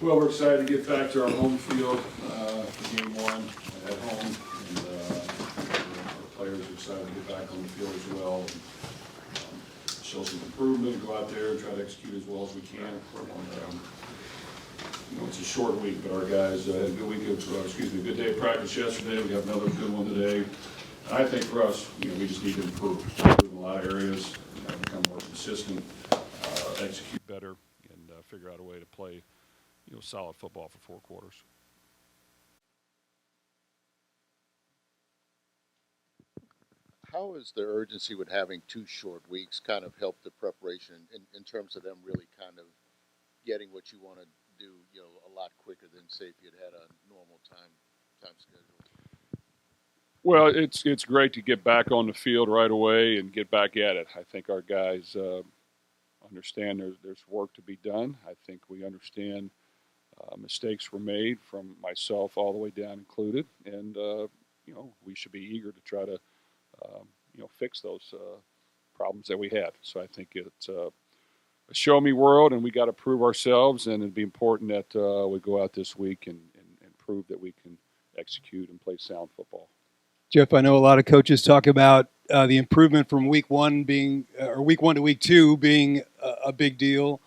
Well, we're excited to get back to our home field for game one at home, and our players are excited to get back on the field as well. Show some improvement, go out there and try to execute as well as we can. It's a short week, but our guys had a good week of, good day of practice yesterday. We got another good one today. And I think for us, we just need to improve in a lot of areas, become more consistent, execute better, and figure out a way to play, solid football for 4 quarters. How has the urgency with having 2 short weeks kind of helped the preparation in terms of them really kind of getting what you want to do, a lot quicker than say if you'd had a normal time schedule? Well, it's great to get back on the field right away and get back at it. I think our guys understand there's work to be done. I think we understand mistakes were made from myself all the way down included, and we should be eager to try to fix those problems that we had. So I think it's a show me world, and we got to prove ourselves, and it'd be important that we go out this week and prove that we can execute and play sound football. Jeff, I know a lot of coaches talk about the improvement from week one to week 2 being a big deal.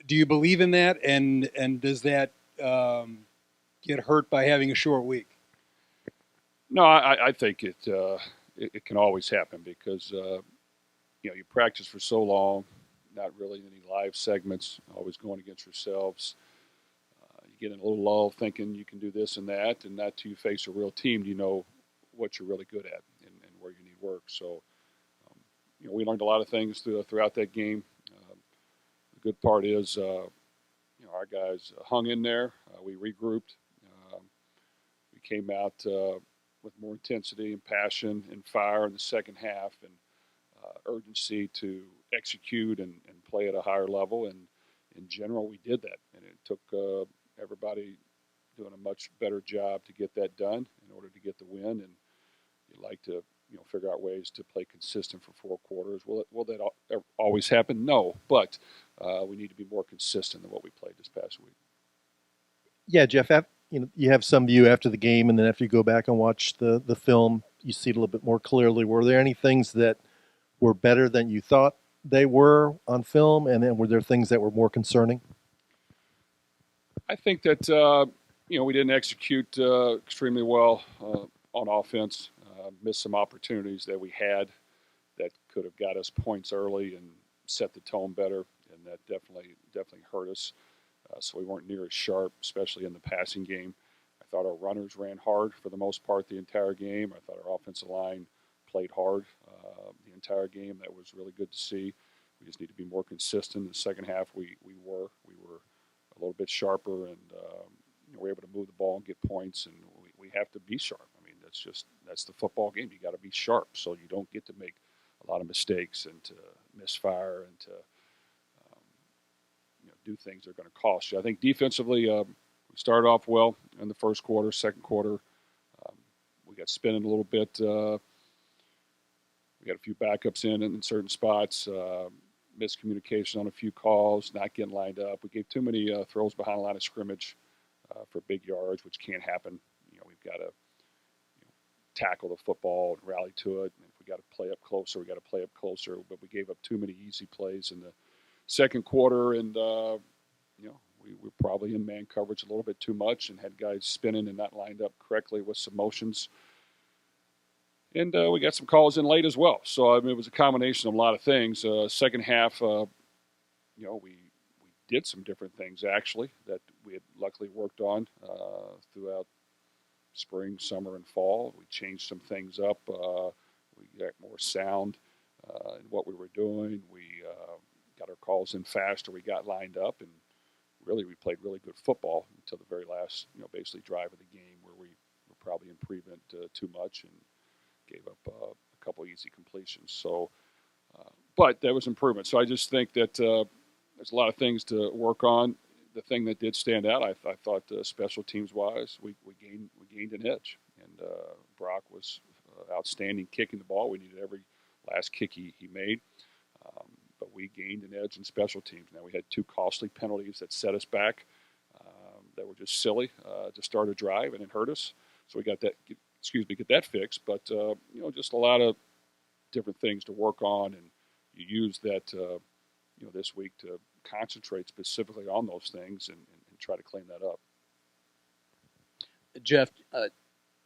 Do you believe in that, and does that get hurt by having a short week? No, I think it can always happen because you practice for so long, not really any live segments, always going against yourselves. You get in a little lull thinking you can do this and that, and not till you face a real team do you know what you're really good at and where you need work. So, we learned a lot of things throughout that game. The good part is, our guys hung in there. We regrouped. We came out with more intensity and passion and fire in the second half, and urgency to execute and play at a higher level. And in general, we did that, and it took everybody doing a much better job to get that done in order to get the win. And you'd like to figure out ways to play consistent for 4 quarters. Will that always happen? No, but we need to be more consistent than what we played this past week. Yeah, Jeff, you have some view after the game, and then after you go back and watch the film, you see it a little bit more clearly. Were there any things that were better than you thought they were on film, and then were there things that were more concerning? I think that we didn't execute extremely well on offense. Missed some opportunities that we had that could have got us points early and set the tone better, and that definitely hurt us. So we weren't near as sharp, especially in the passing game. I thought our runners ran hard for the most part the entire game. I thought our offensive line played hard the entire game. That was really good to see. We just need to be more consistent. In the second half, we were a little bit sharper, and we're able to move the ball and get points. And we have to be sharp. I mean, that's the football game. You got to be sharp, so you don't get to make a lot of mistakes and to misfire and to do things that are going to cost you. I think defensively, we started off well in the first quarter. Second quarter, we got spinning a little bit. We got a few backups in certain spots. Miscommunication on a few calls, not getting lined up. We gave too many throws behind the line of scrimmage for big yards, which can't happen. We've got to tackle the football and rally to it. And if we got to play up closer, we got to play up closer. But we gave up too many easy plays in the second quarter, and we were probably in man coverage a little bit too much and had guys spinning and not lined up correctly with some motions. And we got some calls in late as well. So, I mean, it was a combination of a lot of things. Second half, we did some different things, actually, that we had luckily worked on throughout spring, summer, and fall. We changed some things up. We got more sound in what we were doing. We got our calls in faster. We got lined up, and really we played really good football until the very last, basically drive of the game where we were probably in prevent too much and gave up a couple easy completions. So, but there was improvement. So I just think that there's a lot of things to work on. The thing that did stand out, I thought special teams wise, we gained an edge, and Brock was outstanding kicking the ball. We needed every last kick he made. But we gained an edge in special teams. Now, we had 2 costly penalties that set us back. that were just silly to start a drive and it hurt us. So we got that, get that fixed. But just a lot of different things to work on, and you use that this week to concentrate specifically on those things and try to clean that up. Jeff,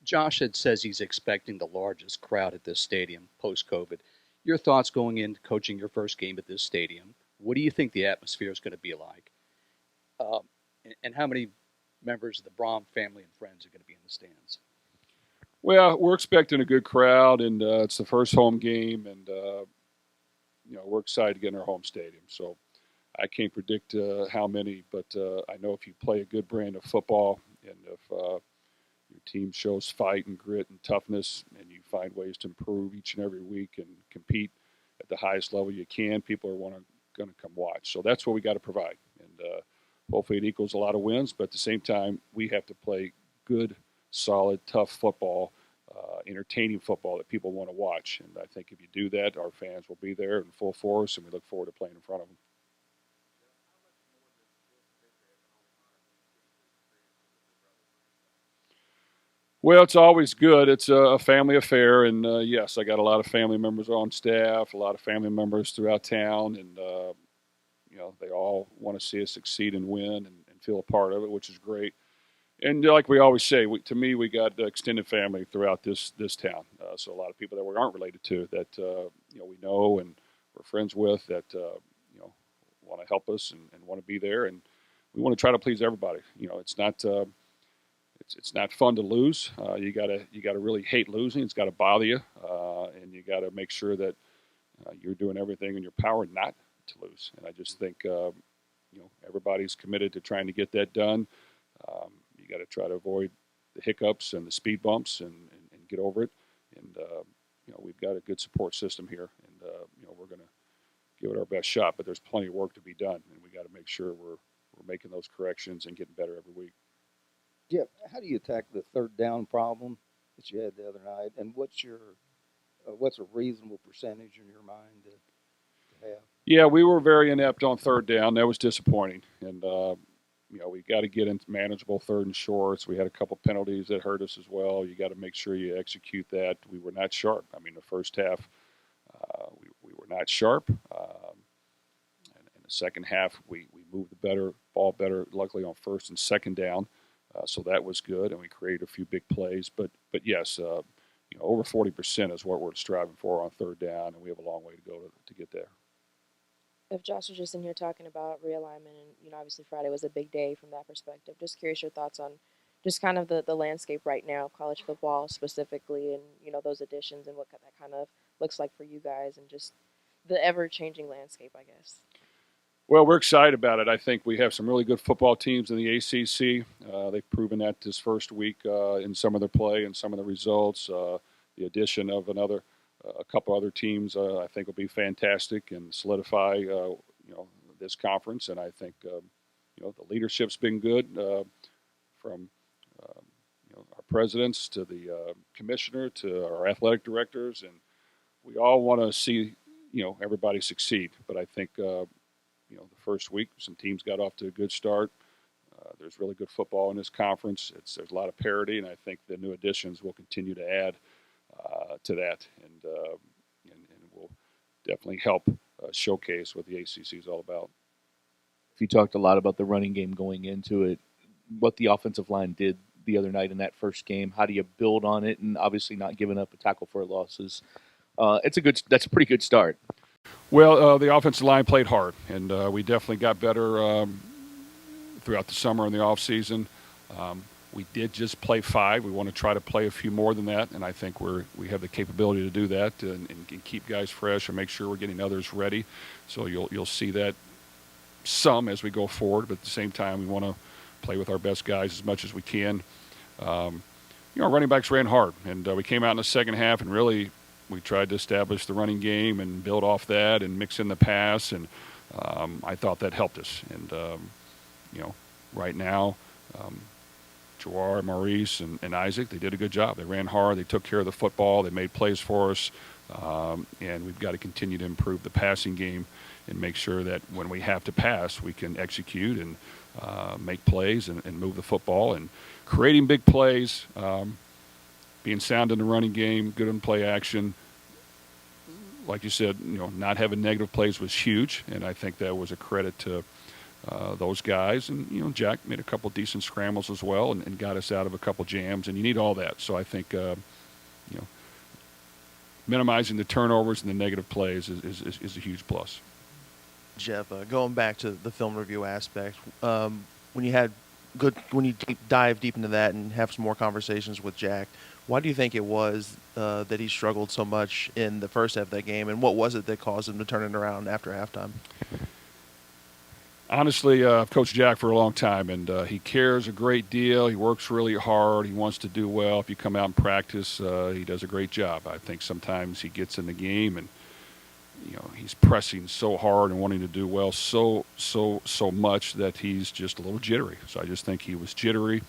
Josh says he's expecting the largest crowd at this stadium post-COVID. Your thoughts going into coaching your first game at this stadium? What do you think the atmosphere is going to be like? And how many members of the Brohm family and friends are going to be in the stands? Well, we're expecting a good crowd, and it's the first home game, and we're excited to get in our home stadium. So I can't predict how many, but I know if you play a good brand of football, and if your team shows fight and grit and toughness, and you find ways to improve each and every week and compete at the highest level you can, people are going to come watch. So that's what we got to provide, and hopefully it equals a lot of wins. But at the same time, we have to play good, solid, tough football, entertaining football that people want to watch. And I think if you do that, our fans will be there in full force, and we look forward to playing in front of them. Well, it's always good. It's a family affair, and yes, I got a lot of family members on staff, a lot of family members throughout town, and they all want to see us succeed and win and feel a part of it, which is great. And like we always say, we got extended family throughout this town. So a lot of people that we aren't related to that we know and we're friends with that want to help us and want to be there, and we want to try to please everybody. It's not. It's not fun to lose. You gotta really hate losing. It's got to bother you, and you got to make sure that you're doing everything in your power not to lose. And I just think everybody's committed to trying to get that done. You got to try to avoid the hiccups and the speed bumps and get over it. And we've got a good support system here, and we're going to give it our best shot. But there's plenty of work to be done, and we got to make sure we're making those corrections and getting better every week. Jeff, how do you attack the third down problem that you had the other night, and what's a reasonable percentage in your mind to have? Yeah, we were very inept on third down. That was disappointing, and we got to get into manageable third and shorts. We had a couple penalties that hurt us as well. You got to make sure you execute that. We were not sharp. I mean, the first half we were not sharp. And in the second half, we moved the ball better, luckily on first and second down. So that was good, and we created a few big plays. But yes, over 40% is what we're striving for on third down, and we have a long way to go to get there. If Josh was just in here talking about realignment, and obviously Friday was a big day from that perspective. Just curious your thoughts on just kind of the landscape right now of college football specifically, and those additions and what that kind of looks like for you guys, and just the ever-changing landscape, I guess. Well, we're excited about it. I think we have some really good football teams in the ACC. They've proven that this first week in some of their play and some of the results. The addition of a couple other teams, I think, will be fantastic and solidify, this conference. And I think, the leadership's been good from, our presidents to the commissioner to our athletic directors, and we all want to see, everybody succeed. But I think. The first week, some teams got off to a good start. There's really good football in this conference. There's a lot of parity, and I think the new additions will continue to add to that, and will definitely help showcase what the ACC is all about. You talked a lot about the running game going into it, what the offensive line did the other night in that first game. How do you build on it, and obviously not giving up a tackle for losses? That's a pretty good start. Well, the offensive line played hard, and we definitely got better throughout the summer and the offseason. We did just play 5. We want to try to play a few more than that, and I think we have the capability to do that and keep guys fresh and make sure we're getting others ready. So you'll see that some as we go forward, but at the same time we want to play with our best guys as much as we can. Our running backs ran hard, and we came out in the second half and really – we tried to establish the running game and build off that and mix in the pass, and I thought that helped us. And, right now, Jawar, Maurice, and Isaac, they did a good job. They ran hard. They took care of the football. They made plays for us. And we've got to continue to improve the passing game and make sure that when we have to pass, we can execute and make plays and move the football and creating big plays, being sound in the running game, good in play action. Like you said, not having negative plays was huge, and I think that was a credit to those guys. And Jack made a couple decent scrambles as well, and got us out of a couple jams. And you need all that. So I think minimizing the turnovers and the negative plays is a huge plus. Jeff, going back to the film review aspect, when you dive deep into that and have some more conversations with Jack, why do you think it was that he struggled so much in the first half of that game, and what was it that caused him to turn it around after halftime? Honestly, I've coached Jack for a long time, and he cares a great deal. He works really hard. He wants to do well. If you come out and practice, he does a great job. I think sometimes he gets in the game and he's pressing so hard and wanting to do well so much that he's just a little jittery. So I just think he was jittery.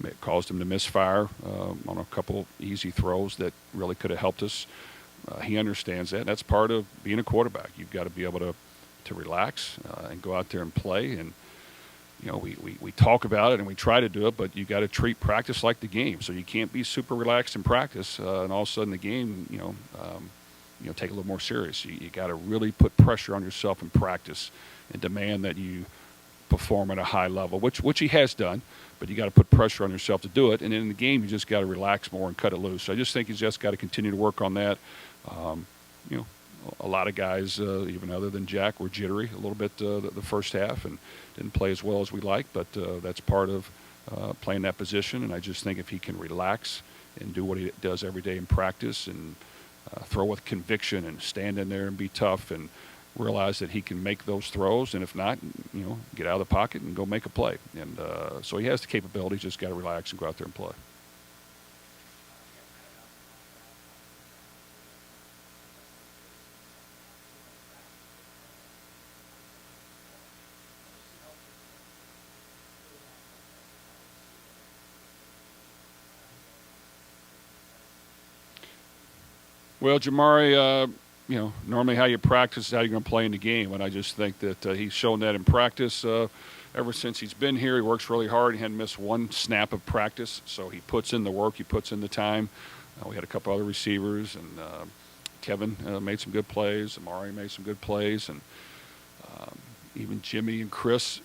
It caused him to misfire on a couple easy throws that really could have helped us. He understands that. That's part of being a quarterback. You've got to be able to relax and go out there and play. And we talk about it and we try to do it, but you got to treat practice like the game. So you can't be super relaxed in practice, and all of a sudden the game, take a little more serious. You got to really put pressure on yourself in practice and demand that you perform at a high level, which he has done. But you got to put pressure on yourself to do it. And in the game, you just got to relax more and cut it loose. So I just think he's just got to continue to work on that. A lot of guys, even other than Jack, were jittery a little bit the first half and didn't play as well as we like. But that's part of playing that position. And I just think if he can relax and do what he does every day in practice and throw with conviction and stand in there and be tough and realize that he can make those throws, and if not, get out of the pocket and go make a play. And so he has the capability, just got to relax and go out there and play. Well, Jamari, normally how you practice is how you're going to play in the game. And I just think that he's shown that in practice ever since he's been here. He works really hard. He hadn't missed one snap of practice. So he puts in the work. He puts in the time. We had a couple other receivers, and Kevin made some good plays. Amari made some good plays. And even Jimmy and Chris,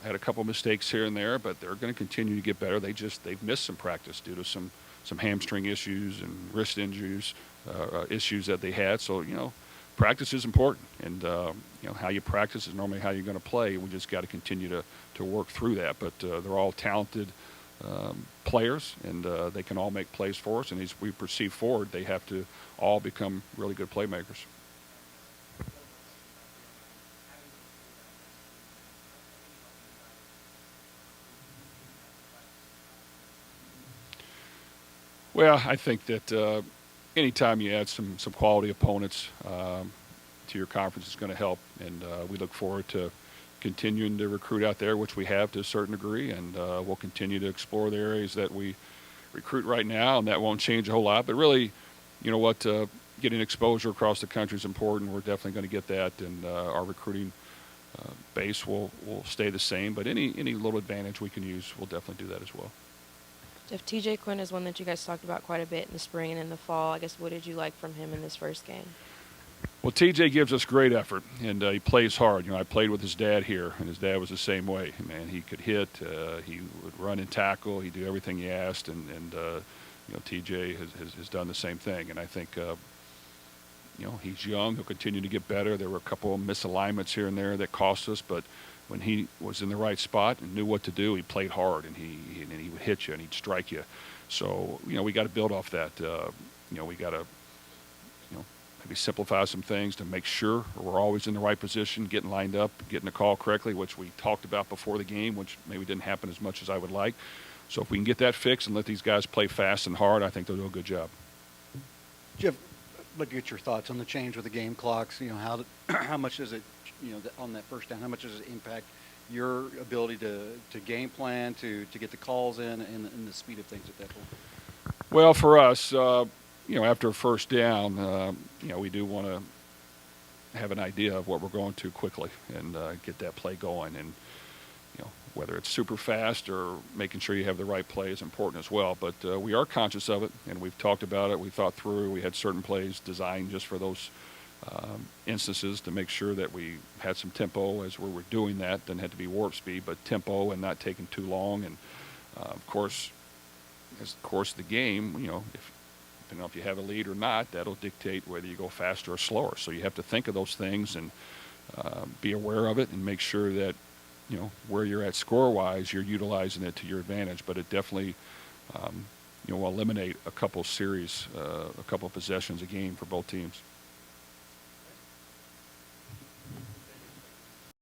had a couple mistakes here and there, but they're going to continue to get better. They've missed some practice due to some hamstring issues and wrist injuries. Issues that they had. So, practice is important. And, how you practice is normally how you're going to play. We just got to continue to work through that. But they're all talented players, and they can all make plays for us. And as we proceed forward, they have to all become really good playmakers. Well, I think that anytime you add some quality opponents to your conference is going to help, and we look forward to continuing to recruit out there, which we have to a certain degree, and we'll continue to explore the areas that we recruit right now, and that won't change a whole lot. But really, getting exposure across the country is important. We're definitely going to get that, and our recruiting base will stay the same. But any little advantage we can use, we'll definitely do that as well. Jeff, TJ Quinn is one that you guys talked about quite a bit in the spring and in the fall. I guess what did you like from him in this first game? Well, TJ gives us great effort, and he plays hard. I played with his dad here, and his dad was the same way. Man, he could hit. He would run and tackle. He'd do everything he asked, and TJ has done the same thing. And I think, he's young. He'll continue to get better. There were a couple of misalignments here and there that cost us, but when he was in the right spot and knew what to do, he played hard, and he would hit you and he'd strike you. So, we got to build off that. We got to, maybe simplify some things to make sure we're always in the right position, getting lined up, getting the call correctly, which we talked about before the game, which maybe didn't happen as much as I would like. So if we can get that fixed and let these guys play fast and hard, I think they'll do a good job. Jeff, look at your thoughts on the change with the game clocks. How much does it, on that first down, how much does it impact your ability to game plan, to get the calls in, and the speed of things at that point? Well, for us, after a first down, we do want to have an idea of what we're going to quickly and get that play going. And, whether it's super fast or making sure you have the right play is important as well. But we are conscious of it, and we've talked about it. We thought through. We had certain plays designed just for those instances to make sure that we had some tempo as we were doing that. Didn't have to be warp speed, but tempo and not taking too long. And of course, as the course of the game, if depending on if you have a lead or not, that'll dictate whether you go faster or slower. So you have to think of those things and be aware of it and make sure that where you're at score-wise, you're utilizing it to your advantage. But it definitely will eliminate a couple series, a couple possessions a game for both teams.